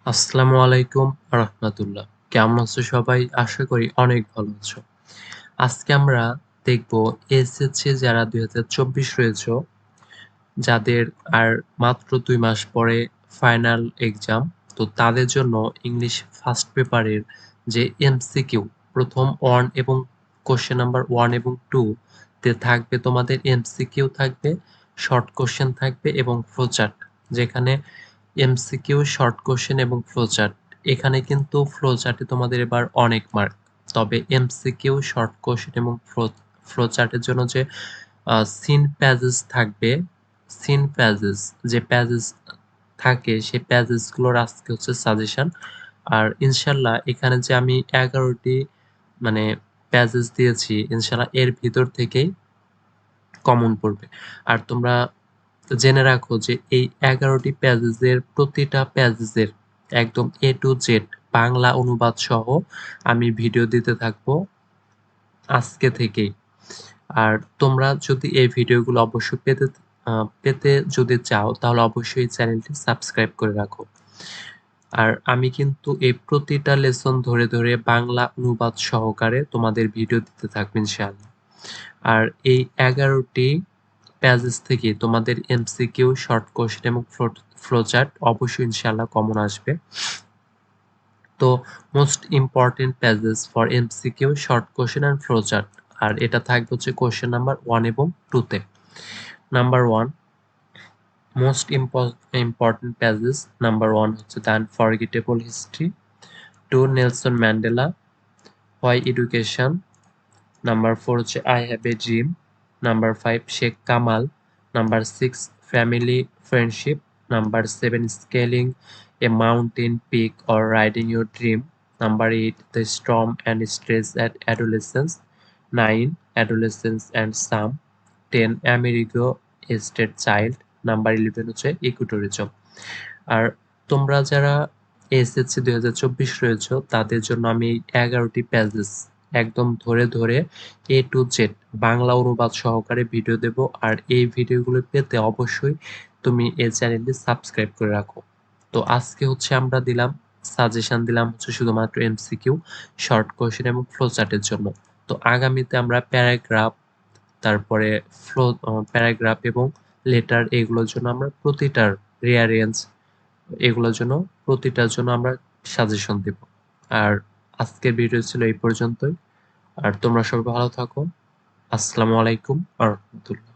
আসসালামু আলাইকুম রাহমাতুল্লাহ। কেমন আছো সবাই? আশা করি অনেক ভালো আছো। আজকে আমরা দেখব এসএসসি যারা ২০২৪ রয়েছো, যাদের আর মাত্র ২ মাস পরে ফাইনাল এক্সাম। তো তাদের জন্য ইংলিশ ফার্স্ট পেপারের যে এমসিকিউ প্রথম 1 এবং কোয়েশ্চেন নাম্বার 1 এবং 2 তে থাকবে তোমাদের এমসিকিউ থাকবে, শর্ট কোয়েশ্চেন থাকবে এবং ফ্লোচার্ট। যেখানে এমসিকিউ, শর্ট কোয়েশ্চেন এবং ফ্লোচার্ট। এখানে কিন্তু ফ্লোচার্টে তোমাদের এবার অনেক মার্ক। তবে এমসিকিউ, শর্ট কোয়েশ্চেন এবং ফ্লোচার্টের জন্য যে সিন প্যাজেস থাকবে, সিন প্যাজেস যে প্যাজেস থাকে সেই প্যাজেসগুলোর আজকে হচ্ছে সাজেশন। আর ইনশাল্লাহ এখানে যে আমি 11টি মানে প্যাজেস দিয়েছি, ইনশাল্লাহ এর ভিতর থেকেই কমন পড়বে। আর তোমরা জেনে রাখো যে এই 11টি প্যাজেজের প্রতিটা প্যাজেজের একদম A to Z বাংলা অনুবাদ সহ আমি ভিডিও দিতে থাকবো আজকে থেকেই। আর তোমরা যদি এই ভিডিওগুলো অবশ্যই পেতে যদি চাও তাহলে অবশ্যই চ্যানেলটি সাবস্ক্রাইব করে রাখো। আর আমি কিন্তু এই প্রতিটা লেসন ধরে ধরে বাংলা অনুবাদ সহকারে তোমাদের ভিডিও দিতে থাকবো ইনশাআল্লাহ। আর এই 11টি প্যাজেস থেকে তোমাদের এমসিকিউ, শর্ট কোয়েশ্চেন এবং ফ্লোচার্ট অবশ্যই ইনশাআল্লাহ কমন আসবে। তো most important pages for MCQ, short question and flowchart. আর এটা থাকবে হচ্ছে কোয়েশ্চেন নাম্বার 1 এবং 2 তে। Number 1 most important pages. Number 1 হচ্ছে the unforgettable history, 2 Nelson Mandela, why education, number 4 হচ্ছে I have a dream, number 5 Sheikh Kamal, number 6 family friendship, number 7 scaling a mountain pick or riding your dream, number 8 the storm and stress at adolescence, 9 adolescence and some, 10 Amerigo estate child, number 11 হচ্ছে ecotourism. আর তোমরা যারা SSC 2024 রয়েছো তাদের জন্য আমি 11টি প্যাজেস একদম ধরে ধরে A to Z বাংলা অনুবাদ সহকারে ভিডিও দেব। আর এই ভিডিওগুলো পেতে অবশ্যই তুমি এই চ্যানেলটি সাবস্ক্রাইব করে রাখো। তো আজকে হচ্ছে আমরা সাজেশন দিলাম হচ্ছে শুধুমাত্র এমসিকিউ, শর্ট কোয়েশ্চেন এবং ফ্লোচার্টের জন্য। তো আগামীতে আমরা প্যারাগ্রাফ, তারপরে প্যারাগ্রাফ এবং লেটার এগুলোর জন্য আমরা প্রতিটার রিয়ারেঞ্জ এগুলোর জন্য প্রতিটার জন্য আমরা সাজেশন দেব। আর আজকের ভিডিও ছিল এই পর্যন্তই। আর তোমরা সবাই ভালো থাকো। আসসালামু আলাইকুম ওয়া রাহমাতুল্লাহ।